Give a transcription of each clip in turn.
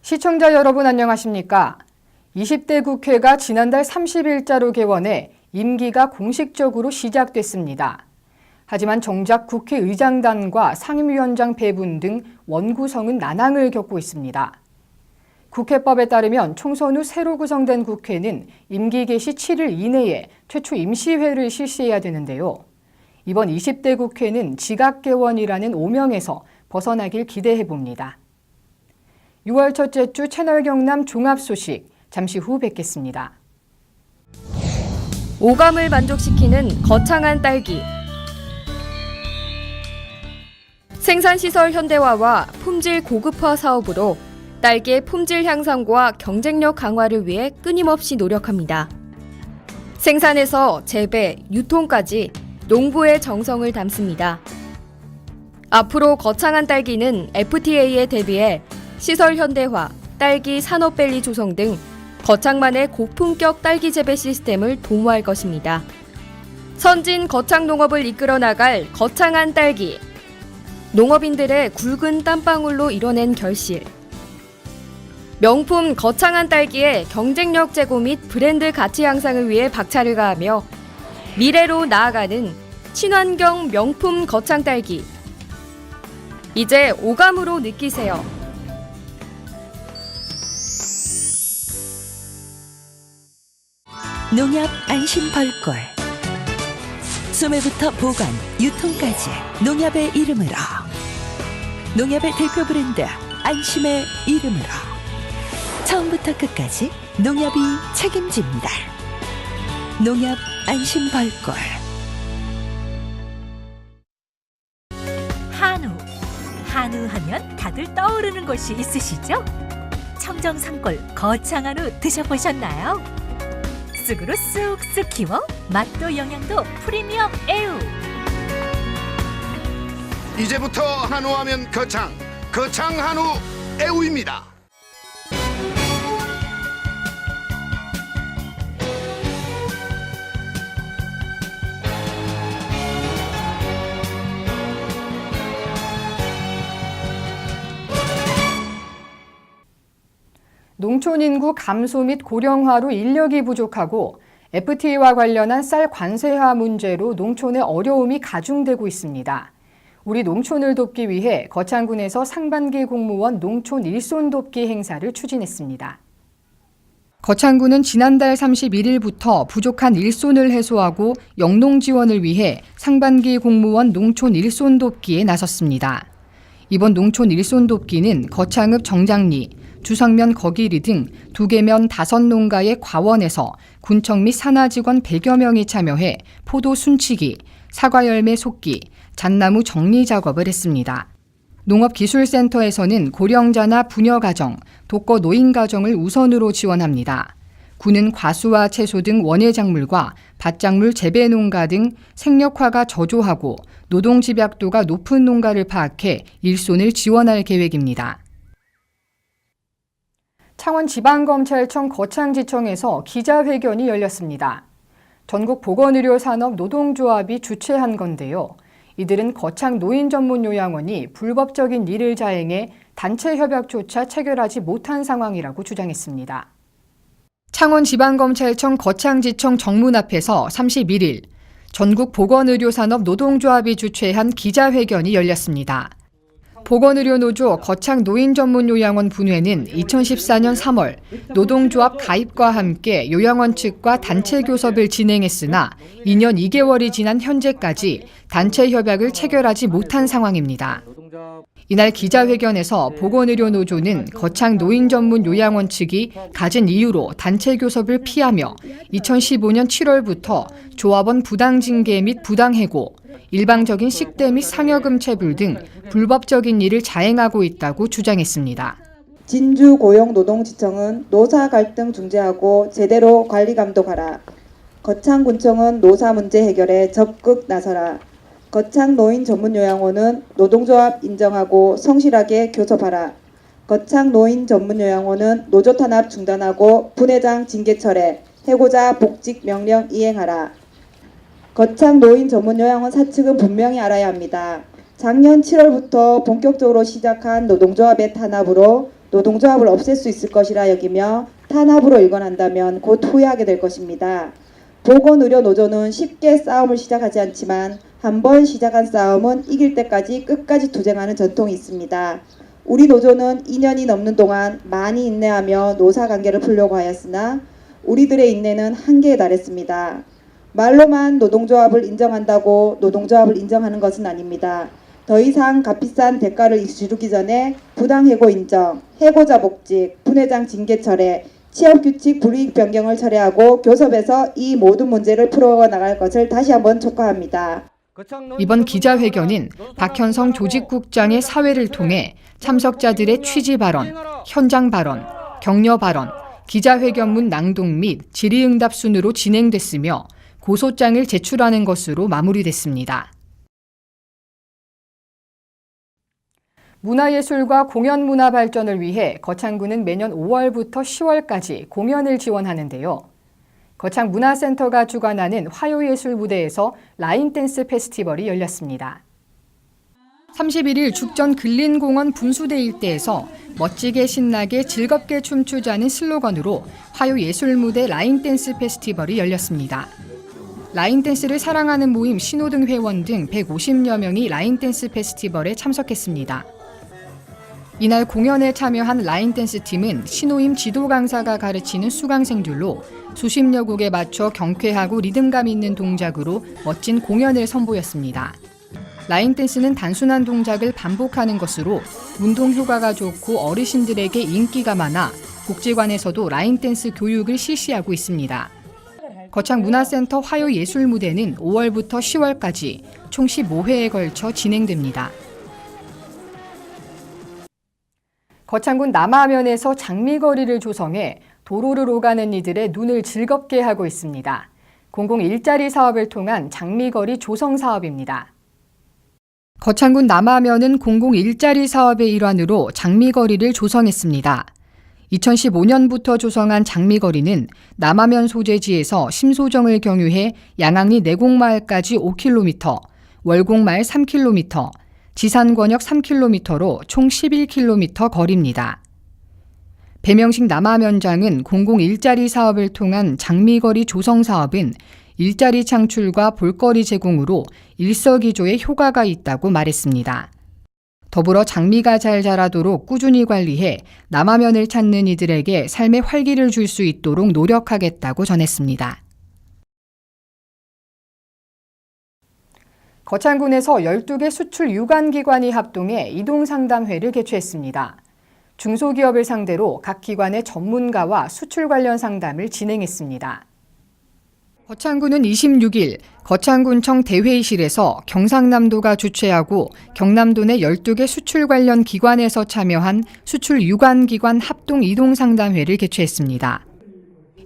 시청자 여러분 안녕하십니까? 20대 국회가 지난달 30일자로 개원해 임기가 공식적으로 시작됐습니다. 하지만 정작 국회의장단과 상임위원장 배분 등 원구성은 난항을 겪고 있습니다. 국회법에 따르면 총선 후 새로 구성된 국회는 임기 개시 7일 이내에 최초 임시회를 실시해야 되는데요. 이번 20대 국회는 지각개원이라는 오명에서 벗어나길 기대해봅니다. 6월 첫째 주 채널 경남 종합 소식, 잠시 후 뵙겠습니다. 오감을 만족시키는 거창한 딸기. 생산시설 현대화와 품질 고급화 사업으로 딸기의 품질 향상과 경쟁력 강화를 위해 끊임없이 노력합니다. 생산에서 재배, 유통까지 농부의 정성을 담습니다. 앞으로 거창한 딸기는 FTA에 대비해 시설 현대화, 딸기 산업밸리 조성 등 거창만의 고품격 딸기 재배 시스템을 도모할 것입니다. 선진 거창 농업을 이끌어 나갈 거창한 딸기. 농업인들의 굵은 땀방울로 이뤄낸 결실. 명품 거창한 딸기의 경쟁력 제고 및 브랜드 가치 향상을 위해 박차를 가하며 미래로 나아가는 친환경 명품 거창 딸기. 이제 오감으로 느끼세요. 농협 안심 벌꿀. 소매부터 보관, 유통까지 농협의 이름으로. 농협의 대표 브랜드 안심의 이름으로. 처음부터 끝까지 농협이 책임집니다. 농협 안심 벌꿀. 한우 하면 다들 떠오르는 것이 있으시죠? 청정산골 거창 한우 드셔보셨나요? 쑥으로 쑥쑥 키워 맛도 영양도 프리미엄 애우. 이제부터 한우하면 거창 한우 애우입니다. 농촌 인구 감소 및 고령화로 인력이 부족하고 FTA와 관련한 쌀 관세화 문제로 농촌의 어려움이 가중되고 있습니다. 우리 농촌을 돕기 위해 거창군에서 상반기 공무원 농촌 일손 돕기 행사를 추진했습니다. 거창군은 지난달 31일부터 부족한 일손을 해소하고 영농 지원을 위해 상반기 공무원 농촌 일손 돕기에 나섰습니다. 이번 농촌 일손 돕기는 거창읍 정장리, 주성면 거기리 등 2개면 5농가의 과원에서 군청 및 산하 직원 100여 명이 참여해 포도 순치기, 사과 열매 속기, 잣나무 정리 작업을 했습니다. 농업기술센터에서는 고령자나 부녀가정, 독거 노인가정을 우선으로 지원합니다. 군은 과수와 채소 등 원예작물과 밭작물 재배농가 등 생력화가 저조하고 노동집약도가 높은 농가를 파악해 일손을 지원할 계획입니다. 창원지방검찰청 거창지청에서 기자회견이 열렸습니다. 전국보건의료산업 노동조합이 주최한 건데요. 이들은 거창 노인전문요양원이 불법적인 일을 자행해 단체 협약조차 체결하지 못한 상황이라고 주장했습니다. 창원지방검찰청 거창지청 정문 앞에서 31일 전국보건의료산업 노동조합이 주최한 기자회견이 열렸습니다. 보건의료노조 거창 노인전문요양원 분회는 2014년 3월 노동조합 가입과 함께 요양원 측과 단체 교섭을 진행했으나 2년 2개월이 지난 현재까지 단체 협약을 체결하지 못한 상황입니다. 이날 기자회견에서 보건의료노조는 거창 노인전문요양원 측이 가진 이유로 단체 교섭을 피하며 2015년 7월부터 조합원 부당징계 및 부당해고, 일방적인 식대 및 상여금 체불 등 불법적인 일을 자행하고 있다고 주장했습니다. 진주고용노동지청은 노사 갈등 중재하고 제대로 관리 감독하라. 거창군청은 노사 문제 해결에 적극 나서라. 거창 노인 전문요양원은 노동조합 인정하고 성실하게 교섭하라. 거창 노인 전문요양원은 노조 탄압 중단하고 분회장 징계 철회, 해고자 복직 명령 이행하라. 거창 노인 전문요양원 사측은 분명히 알아야 합니다. 작년 7월부터 본격적으로 시작한 노동조합의 탄압으로 노동조합을 없앨 수 있을 것이라 여기며 탄압으로 일관한다면 곧 후회하게 될 것입니다. 보건의료노조는 쉽게 싸움을 시작하지 않지만 한 번 시작한 싸움은 이길 때까지 끝까지 투쟁하는 전통이 있습니다. 우리 노조는 2년이 넘는 동안 많이 인내하며 노사관계를 풀려고 하였으나 우리들의 인내는 한계에 달했습니다. 말로만 노동조합을 인정한다고 노동조합을 인정하는 것은 아닙니다. 더 이상 값비싼 대가를 지르기 전에 부당해고 인정, 해고자 복직, 분회장 징계 철회, 취업규칙 불이익 변경을 철회하고 교섭에서 이 모든 문제를 풀어나갈 것을 다시 한번 촉구합니다. 이번 기자회견은 박현성 조직국장의 사회를 통해 참석자들의 취지 발언, 현장 발언, 격려 발언, 기자회견문 낭독 및 질의응답 순으로 진행됐으며 고소장을 제출하는 것으로 마무리됐습니다. 문화예술과 공연문화 발전을 위해 거창구는 매년 5월부터 10월까지 공연을 지원하는데요. 거창 문화센터가 주관하는 화요예술 무대에서 라인댄스 페스티벌이 열렸습니다. 31일 죽전 근린공원 분수대 일대에서 멋지게 신나게 즐겁게 춤추자는 슬로건으로 화요예술무대 라인댄스 페스티벌이 열렸습니다. 라인댄스를 사랑하는 모임 신호등 회원 등 150여 명이 라인댄스 페스티벌에 참석했습니다. 이날 공연에 참여한 라인댄스 팀은 신호임 지도 강사가 가르치는 수강생들로 수십여 곡에 맞춰 경쾌하고 리듬감 있는 동작으로 멋진 공연을 선보였습니다. 라인댄스는 단순한 동작을 반복하는 것으로 운동 효과가 좋고 어르신들에게 인기가 많아 복지관에서도 라인댄스 교육을 실시하고 있습니다. 거창 문화센터 화요예술무대는 5월부터 10월까지 총 15회에 걸쳐 진행됩니다. 거창군 남하면에서 장미거리를 조성해 도로를 오가는 이들의 눈을 즐겁게 하고 있습니다. 공공일자리 사업을 통한 장미거리 조성 사업입니다. 거창군 남하면은 공공일자리 사업의 일환으로 장미거리를 조성했습니다. 2015년부터 조성한 장미거리는 남하면 소재지에서 심소정을 경유해 양항리 내곡마을까지 5km, 월곡마을 3km, 지산권역 3km로 총 11km 거리입니다. 배명식 남하면장은 공공일자리 사업을 통한 장미거리 조성 사업은 일자리 창출과 볼거리 제공으로 일석이조의 효과가 있다고 말했습니다. 더불어 장미가 잘 자라도록 꾸준히 관리해 남하면을 찾는 이들에게 삶의 활기를 줄 수 있도록 노력하겠다고 전했습니다. 거창군에서 12개 수출 유관기관이 합동해 이동상담회를 개최했습니다. 중소기업을 상대로 각 기관의 전문가와 수출 관련 상담을 진행했습니다. 거창군은 26일 거창군청 대회의실에서 경상남도가 주최하고 경남도 내 12개 수출 관련 기관에서 참여한 수출 유관기관 합동 이동상담회를 개최했습니다.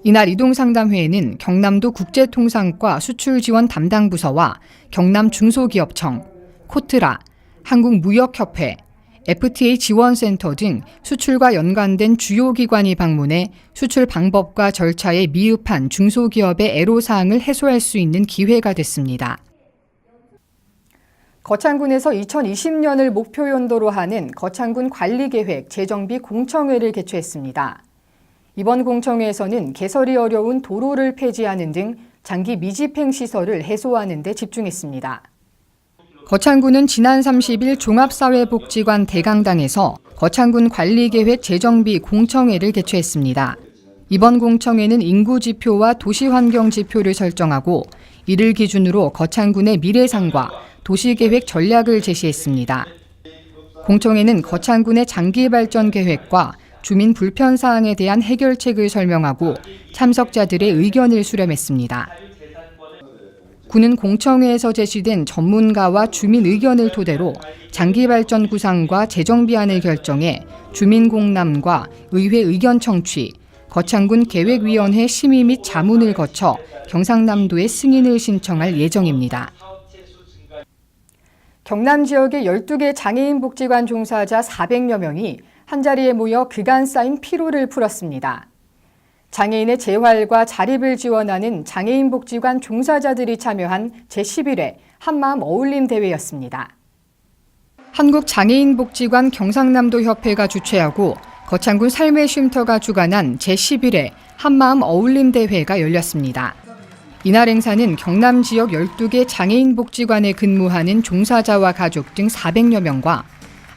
이날 이동상담회에는 경남도 국제통상과 수출지원 담당부서와 경남중소기업청, 코트라, 한국무역협회, FTA 지원센터 등 수출과 연관된 주요 기관이 방문해 수출 방법과 절차에 미흡한 중소기업의 애로사항을 해소할 수 있는 기회가 됐습니다. 거창군에서 2020년을 목표 연도로 하는 거창군 관리계획 재정비 공청회를 개최했습니다. 이번 공청회에서는 개설이 어려운 도로를 폐지하는 등 장기 미집행 시설을 해소하는 데 집중했습니다. 거창군은 지난 30일 종합사회복지관 대강당에서 거창군 관리계획 재정비 공청회를 개최했습니다. 이번 공청회는 인구지표와 도시환경지표를 설정하고 이를 기준으로 거창군의 미래상과 도시계획 전략을 제시했습니다. 공청회는 거창군의 장기발전 계획과 주민 불편사항에 대한 해결책을 설명하고 참석자들의 의견을 수렴했습니다. 군은 공청회에서 제시된 전문가와 주민 의견을 토대로 장기발전 구상과 재정비안을 결정해 주민공람과 의회 의견 청취, 거창군 계획위원회 심의 및 자문을 거쳐 경상남도에 승인을 신청할 예정입니다. 경남 지역의 12개 장애인 복지관 종사자 400여 명이 한자리에 모여 그간 쌓인 피로를 풀었습니다. 장애인의 재활과 자립을 지원하는 장애인 복지관 종사자들이 참여한 제11회 한마음 어울림 대회였습니다. 한국장애인복지관 경상남도 협회가 주최하고 거창군 삶의 쉼터가 주관한 제11회 한마음 어울림 대회가 열렸습니다. 이날 행사는 경남 지역 12개 장애인 복지관에 근무하는 종사자와 가족 등 400여 명과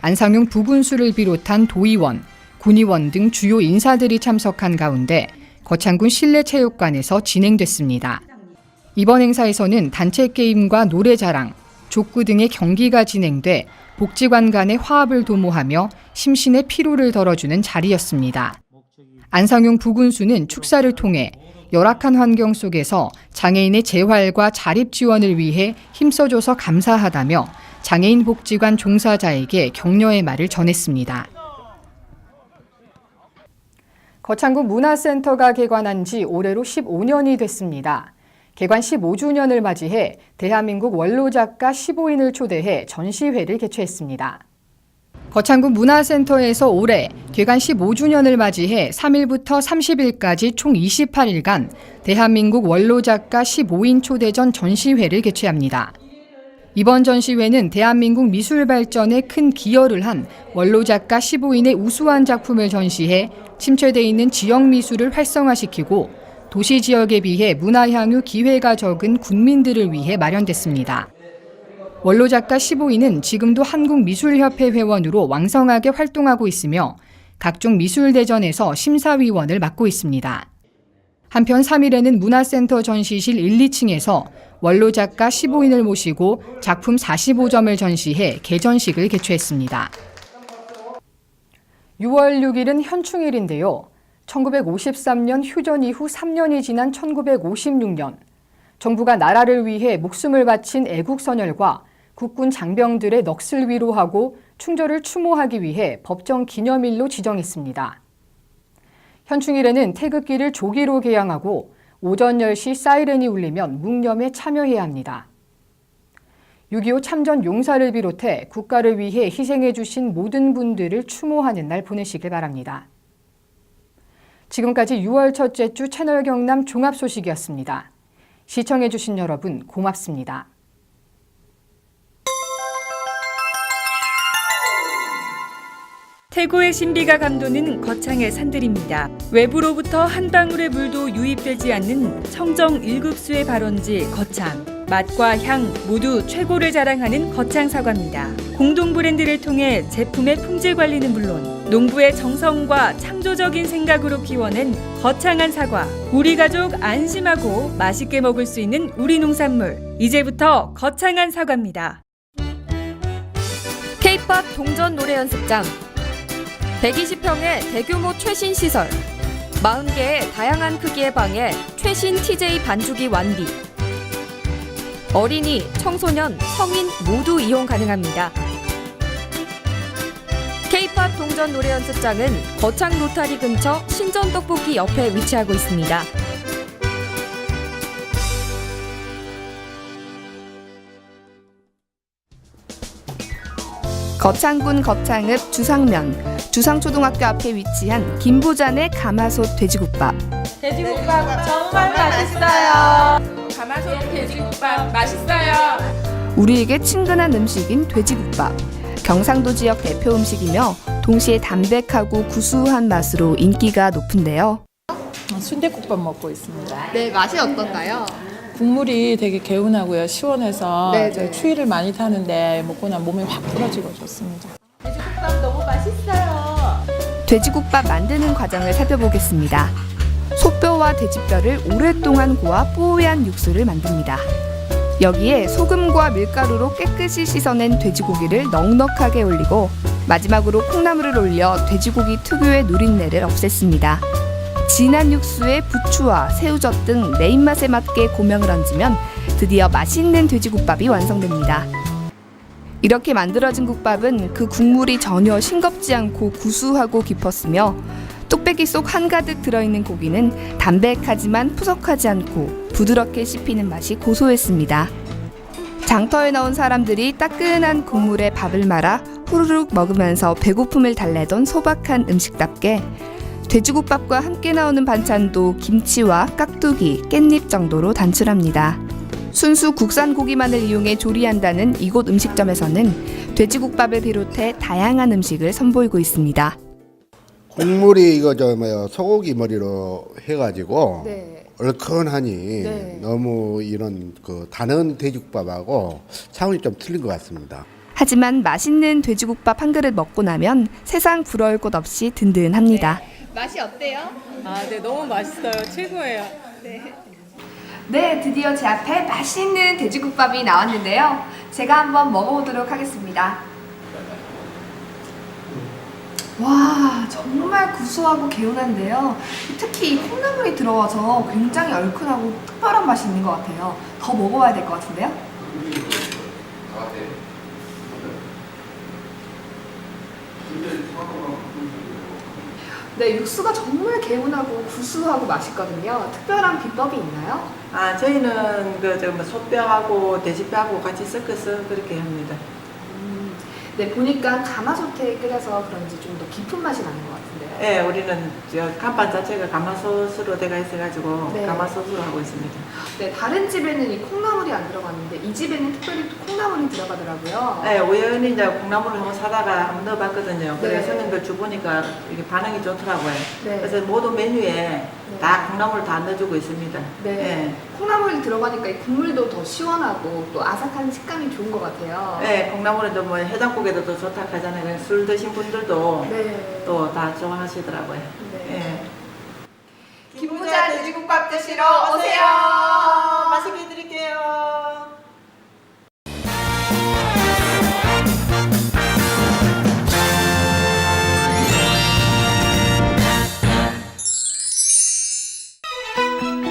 안상용 부군수를 비롯한 도의원, 군의원 등 주요 인사들이 참석한 가운데 거창군 실내체육관에서 진행됐습니다. 이번 행사에서는 단체 게임과 노래자랑, 족구 등의 경기가 진행돼 복지관 간의 화합을 도모하며 심신의 피로를 덜어주는 자리였습니다. 안상용 부군수는 축사를 통해 열악한 환경 속에서 장애인의 재활과 자립 지원을 위해 힘써줘서 감사하다며 장애인 복지관 종사자에게 격려의 말을 전했습니다. 거창군 문화센터가 개관한 지 올해로 15년이 됐습니다. 개관 15주년을 맞이해 대한민국 원로작가 15인을 초대해 전시회를 개최했습니다. 거창군 문화센터에서 올해 개관 15주년을 맞이해 3일부터 30일까지 총 28일간 대한민국 원로작가 15인 초대전 전시회를 개최합니다. 이번 전시회는 대한민국 미술 발전에 큰 기여를 한 원로작가 15인의 우수한 작품을 전시해 침체되어 있는 지역 미술을 활성화시키고 도시 지역에 비해 문화향유 기회가 적은 군민들을 위해 마련됐습니다. 원로작가 15인은 지금도 한국미술협회 회원으로 왕성하게 활동하고 있으며 각종 미술대전에서 심사위원을 맡고 있습니다. 한편 3일에는 문화센터 전시실 1, 2층에서 원로작가 15인을 모시고 작품 45점을 전시해 개전식을 개최했습니다. 6월 6일은 현충일인데요. 1953년 휴전 이후 3년이 지난 1956년, 정부가 나라를 위해 목숨을 바친 애국선열과 국군 장병들의 넋을 위로하고 충절을 추모하기 위해 법정 기념일로 지정했습니다. 현충일에는 태극기를 조기로 개양하고 오전 10시 사이렌이 울리면 묵념에 참여해야 합니다. 6.25 참전 용사를 비롯해 국가를 위해 희생해 주신 모든 분들을 추모하는 날 보내시길 바랍니다. 지금까지 6월 첫째 주 채널 경남 종합 소식이었습니다. 시청해 주신 여러분 고맙습니다. 태고의 신비가 감도는 거창의 산들입니다. 외부로부터 한 방울의 물도 유입되지 않는 청정 1급수의 발원지 거창. 맛과 향 모두 최고를 자랑하는 거창 사과입니다. 공동 브랜드를 통해 제품의 품질 관리는 물론 농부의 정성과 창조적인 생각으로 키워낸 거창한 사과. 우리 가족 안심하고 맛있게 먹을 수 있는 우리 농산물. 이제부터 거창한 사과입니다. K-POP 동전 노래 연습장. 120평의 대규모 최신 시설, 40개의 다양한 크기의 방에 최신 TJ 반주기 완비. 어린이, 청소년, 성인 모두 이용 가능합니다. K-POP 동전 노래 연습장은 거창 로타리 근처 신전 떡볶이 옆에 위치하고 있습니다. 거창군 거창읍 주상면, 주상초등학교 앞에 위치한 김부잔의 가마솥 돼지국밥. 돼지국밥 정말 맛있어요. 가마솥 돼지국밥 맛있어요. 우리에게 친근한 음식인 돼지국밥. 경상도 지역 대표 음식이며 동시에 담백하고 구수한 맛으로 인기가 높은데요. 순댓국밥 먹고 있습니다. 네, 맛이 어떤가요? 국물이 되게 개운하고요. 시원해서 네, 제가 네. 추위를 많이 타는데 먹고 나면 몸이 확 풀어지고 좋습니다. 돼지국밥 너무 맛있어요. 돼지국밥 만드는 과정을 살펴보겠습니다. 소뼈와 돼지뼈를 오랫동안 고아 뽀얀 육수를 만듭니다. 여기에 소금과 밀가루로 깨끗이 씻어낸 돼지고기를 넉넉하게 올리고 마지막으로 콩나물을 올려 돼지고기 특유의 누린내를 없앴습니다. 진한 육수에 부추와 새우젓 등 내 입맛에 맞게 고명을 얹으면 드디어 맛있는 돼지국밥이 완성됩니다. 이렇게 만들어진 국밥은 그 국물이 전혀 싱겁지 않고 구수하고 깊었으며 뚝배기 속 한가득 들어있는 고기는 담백하지만 푸석하지 않고 부드럽게 씹히는 맛이 고소했습니다. 장터에 나온 사람들이 따끈한 국물에 밥을 말아 후루룩 먹으면서 배고픔을 달래던 소박한 음식답게 돼지국밥과 함께 나오는 반찬도 김치와 깍두기, 깻잎 정도로 단출합니다. 순수 국산 고기만을 이용해 조리한다는 이곳 음식점에서는 돼지국밥을 비롯해 다양한 음식을 선보이고 있습니다. 국물이 이거 저 뭐야 소고기 머리로 해가지고 네. 얼큰하니 네. 너무 이런 그 다른 돼지국밥하고 차원이 좀 틀린 것 같습니다. 하지만 맛있는 돼지국밥 한 그릇 먹고 나면 세상 부러울 것 없이 든든합니다. 맛이 어때요? 아, 네, 너무 맛있어요. 최고예요. 네, 드디어 제 앞에 맛있는 돼지국밥이 나왔는데요. 제가 한번 먹어보도록 하겠습니다. 와, 정말 구수하고 개운한데요. 특히 이 콩나물이 들어가서 굉장히 얼큰하고 특별한 맛이 있는 것 같아요. 더 먹어봐야 될 것 같은데요. 네, 육수가 정말 개운하고 구수하고 맛있거든요. 특별한 비법이 있나요? 아, 저희는 뭐 소뼈하고 돼지뼈하고 같이 섞어서 그렇게 합니다. 네, 보니까 가마솥에 끓여서 그런지 좀 더 깊은 맛이 나는 것 같은데요. 네, 우리는 간판 자체가 가마솥으로 되어 있어가지고 네. 가마솥으로 하고 있습니다. 네, 다른 집에는 이 콩나물이 안 들어갔는데 이 집에는 특별히 또 콩나물이 들어가더라고요. 네, 우연히 이제 콩나물을 한번 사다가 한번 넣어봤거든요. 그래서 네. 손님들 주보니까 이게 반응이 좋더라고요. 네. 그래서 모든 메뉴에 다 콩나물 다 넣어주고 있습니다. 네. 콩나물이 들어가니까 이 국물도 더 시원하고 또 아삭한 식감이 좋은 것 같아요. 네, 콩나물은 뭐 해장국에도 더 좋다 하잖아요. 술 드신 분들도 네. 또 다 좋아하시더라고요. 네. 네. 김부자 돼지국밥 드시러 오세요. 맛있게 드릴게요.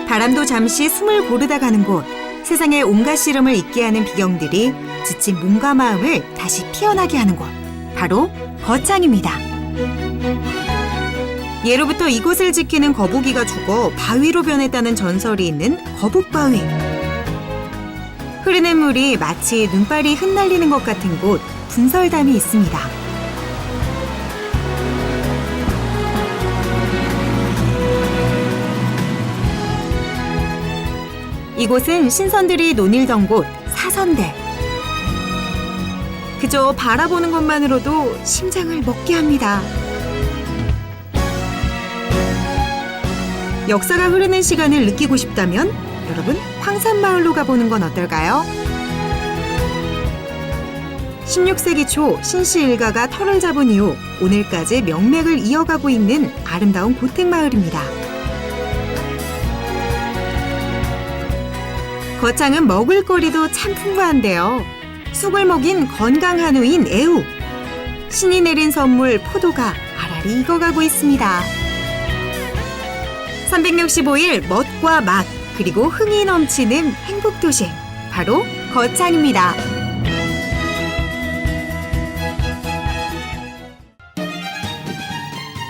바람도 잠시 숨을 고르다 가는 곳, 세상의 온갖 시름을 잊게 하는 비경들이 지친 몸과 마음을 다시 피어나게 하는 곳, 바로 거창입니다. 예로부터 이곳을 지키는 거북이가 죽어 바위로 변했다는 전설이 있는 거북바위. 흐르는 물이 마치 눈발이 흩날리는 것 같은 곳, 분설담이 있습니다. 이곳은 신선들이 논일던 곳, 사선대. 그저 바라보는 것만으로도 심장을 먹게 합니다. 역사가 흐르는 시간을 느끼고 싶다면 여러분 황산마을로 가보는 건 어떨까요? 16세기 초 신씨 일가가 터를 잡은 이후 오늘까지 명맥을 이어가고 있는 아름다운 고택마을입니다. 거창은 먹을거리도 참 풍부한데요. 쑥을 먹인 건강 한우인 애우. 신이 내린 선물 포도가 알알이 익어가고 있습니다. 365일 멋과 맛, 그리고 흥이 넘치는 행복도시. 바로 거창입니다.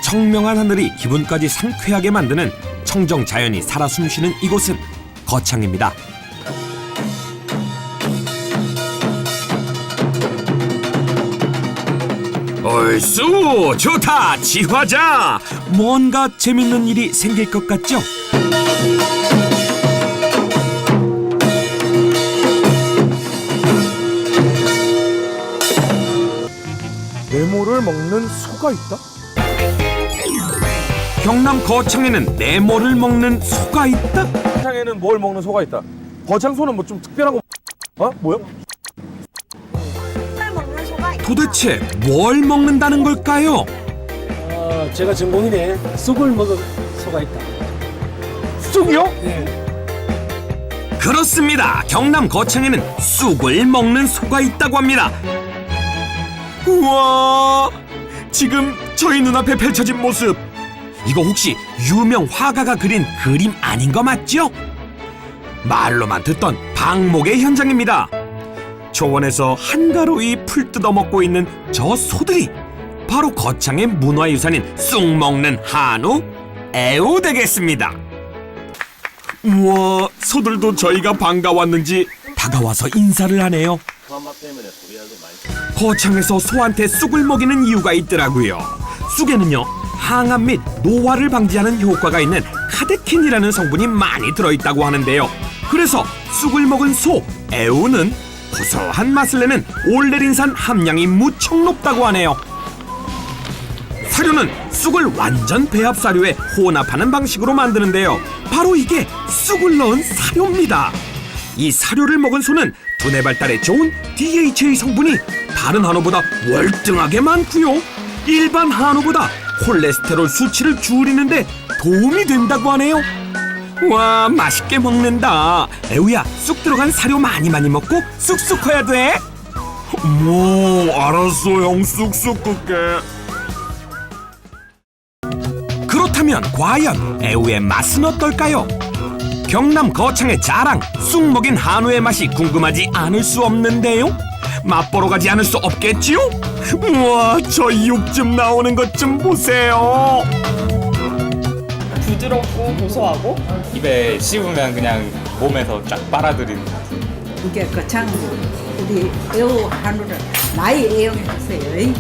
청명한 하늘이 기분까지 상쾌하게 만드는 청정 자연이 살아 숨쉬는 이곳은 거창입니다. 얼쑤 좋다 지화자. 뭔가 재밌는 일이 생길 것 같죠? 네모를 먹는 소가 있다? 경남 거창에는 네모를 먹는 소가 있다? 거창에는 뭘 먹는 소가 있다? 거창소는 뭐 좀 특별한 거 뭐야? 도대체 뭘 먹는다는 걸까요? 제가 전공이네. 쑥을 먹은 소가 있다. 쑥이요? 네. 그렇습니다. 경남 거창에는 쑥을 먹는 소가 있다고 합니다. 우와, 지금 저희 눈앞에 펼쳐진 모습, 이거 혹시 유명 화가가 그린 그림 아닌 거 맞죠? 말로만 듣던 방목의 현장입니다. 초원에서 한가로이 풀 뜯어먹고 있는 저 소들이 바로 거창의 문화유산인 쑥 먹는 한우 애우 되겠습니다. 우와, 소들도 저희가 반가웠는지 다가와서 인사를 하네요. 거창에서 소한테 쑥을 먹이는 이유가 있더라고요. 쑥에는요, 항암 및 노화를 방지하는 효과가 있는 카데킨이라는 성분이 많이 들어있다고 하는데요. 그래서 쑥을 먹은 소 애우는 고소한 맛을 내는 올레린산 함량이 무척 높다고 하네요. 사료는 쑥을 완전 배합 사료에 혼합하는 방식으로 만드는데요. 바로 이게 쑥을 넣은 사료입니다. 이 사료를 먹은 소는 두뇌 발달에 좋은 DHA 성분이 다른 한우보다 월등하게 많고요. 일반 한우보다 콜레스테롤 수치를 줄이는데 도움이 된다고 하네요. 와, 맛있게 먹는다. 애우야, 쑥 들어간 사료 많이 먹고 쑥쑥 커야 돼. 알았어 형, 쑥쑥 끌게. 그렇다면 과연 애우의 맛은 어떨까요? 경남 거창의 자랑, 쑥 먹인 한우의 맛이 궁금하지 않을 수 없는데요. 맛보러 가지 않을 수 없겠지요? 우와, 저 육 좀 나오는 것 좀 보세요. 부드럽고 고소하고 입에 씹으면 그냥 몸에서 쫙 빨아들이는 이게 거창 우리 애우 한우를 많이 애용해 주세요.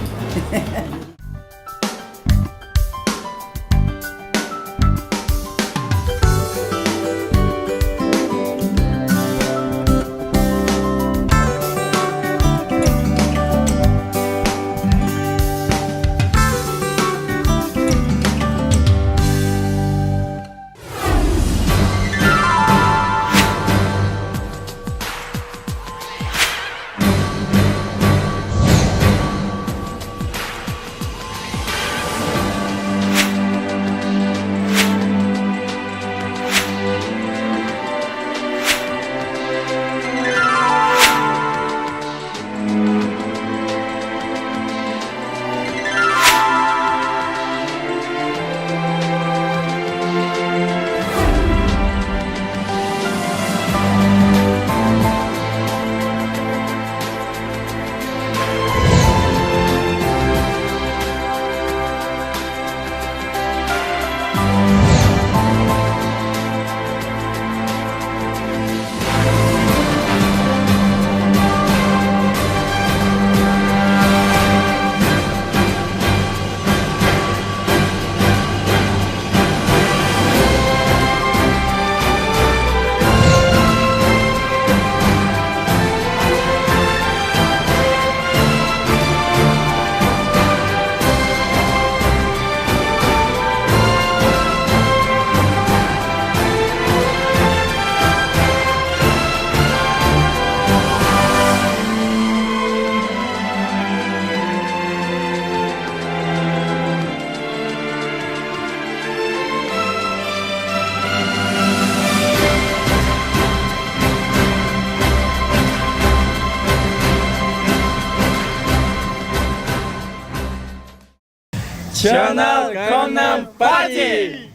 전남 경남 파티!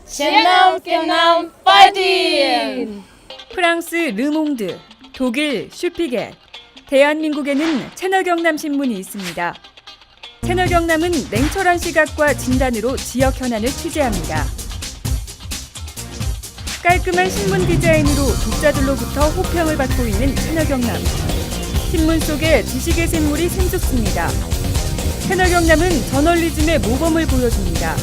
전남 경남 파티! 프랑스 르몽드, 독일 슈피겔, 대한민국에는 채널 경남 신문이 있습니다. 채널 경남은 냉철한 시각과 진단으로 지역 현안을 취재합니다. 깔끔한 신문 디자인으로 독자들로부터 호평을 받고 있는 채널 경남. 신문 속에 지식의 샘물이 샘솟습니다. 채널 경남은 저널리즘의 모범을 보여줍니다.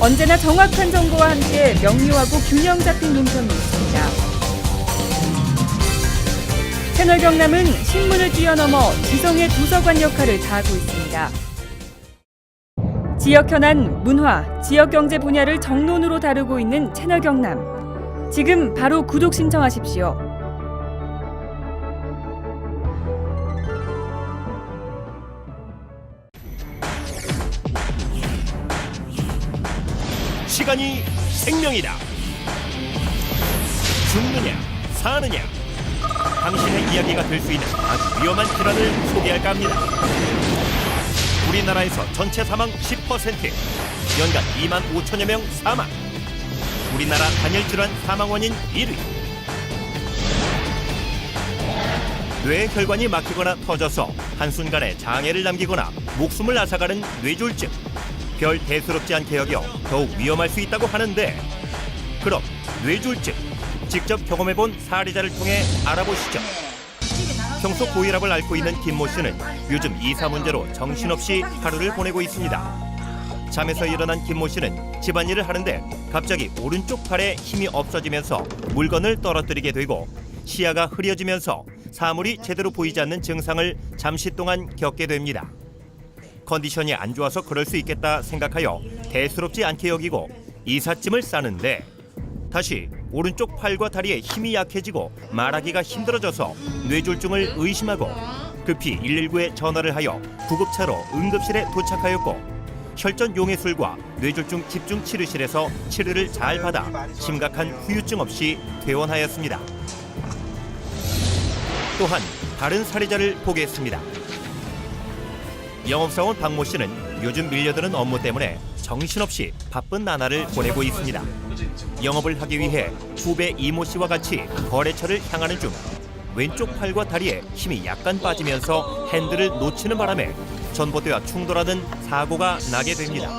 언제나 정확한 정보와 함께 명료하고 균형 잡힌 논평이 있습니다. 채널 경남은 신문을 뛰어넘어 지성의 도서관 역할을 다하고 있습니다. 지역 현안, 문화, 지역 경제 분야를 정론으로 다루고 있는 채널 경남. 지금 바로 구독 신청하십시오. 시간이 생명이다. 죽느냐 사느냐, 당신의 이야기가 될 수 있는 아주 위험한 질환을 소개할까 합니다. 우리나라에서 전체 사망 10%, 연간 2만 5천여 명 사망. 우리나라 단일 질환 사망 원인 1위. 뇌 혈관이 막히거나 터져서 한순간에 장애를 남기거나 목숨을 앗아가는 뇌졸중. 별 대수롭지 않게 여겨 더욱 위험할 수 있다고 하는데, 그럼 뇌졸중 직접 경험해본 사례자를 통해 알아보시죠. 평소 고혈압을 앓고 있는 김모 씨는 요즘 이사 문제로 정신없이 하루를 보내고 있습니다. 잠에서 일어난 김모 씨는 집안일을 하는데 갑자기 오른쪽 팔에 힘이 없어지면서 물건을 떨어뜨리게 되고 시야가 흐려지면서 사물이 제대로 보이지 않는 증상을 잠시 동안 겪게 됩니다. 컨디션이 안 좋아서 그럴 수 있겠다 생각하여 대수롭지 않게 여기고 이삿짐을 싸는데 다시 오른쪽 팔과 다리에 힘이 약해지고 말하기가 힘들어져서 뇌졸중을 의심하고 급히 119에 전화를 하여 구급차로 응급실에 도착하였고 혈전 용해술과 뇌졸중 집중 치료실에서 치료를 잘 받아 심각한 후유증 없이 퇴원하였습니다. 또한 다른 사례자를 보겠습니다. 영업사원 박모 씨는 요즘 밀려드는 업무 때문에 정신없이 바쁜 나날을 보내고 있습니다. 영업을 하기 위해 후배 이모 씨와 같이 거래처를 향하는 중 왼쪽 팔과 다리에 힘이 약간 빠지면서 핸들을 놓치는 바람에 전봇대와 충돌하는 사고가 나게 됩니다.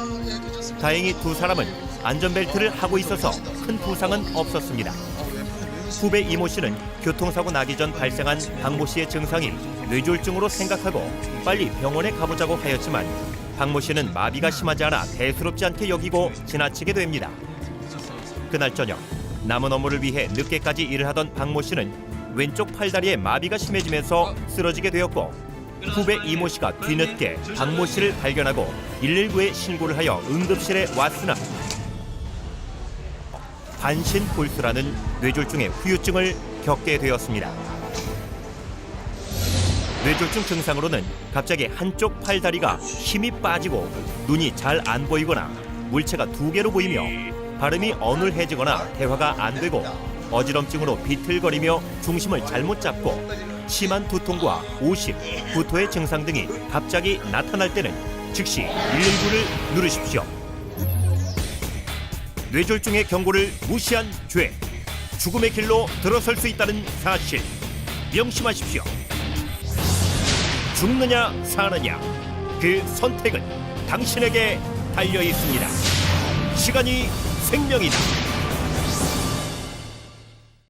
다행히 두 사람은 안전벨트를 하고 있어서 큰 부상은 없었습니다. 후배 이모 씨는 교통사고 나기 전 발생한 박모 씨의 증상이 뇌졸중으로 생각하고 빨리 병원에 가보자고 하였지만 박모 씨는 마비가 심하지 않아 대수롭지 않게 여기고 지나치게 됩니다. 그날 저녁 남은 업무를 위해 늦게까지 일을 하던 박모 씨는 왼쪽 팔다리에 마비가 심해지면서 쓰러지게 되었고 후배 이모 씨가 뒤늦게 박모 씨를 발견하고 119에 신고를 하여 응급실에 왔으나 반신불수라는 뇌졸중의 후유증을 겪게 되었습니다. 뇌졸중 증상으로는 갑자기 한쪽 팔다리가 힘이 빠지고 눈이 잘 안 보이거나 물체가 2개로 보이며 발음이 어눌해지거나 대화가 안 되고 어지럼증으로 비틀거리며 중심을 잘못 잡고 심한 두통과 오십, 구토의 증상 등이 갑자기 나타날 때는 즉시 119를 누르십시오. 뇌졸중의 경고를 무시한 죄, 죽음의 길로 들어설 수 있다는 사실 명심하십시오. 죽느냐 사느냐 그 선택은 당신에게 달려 있습니다. 시간이 생명이다.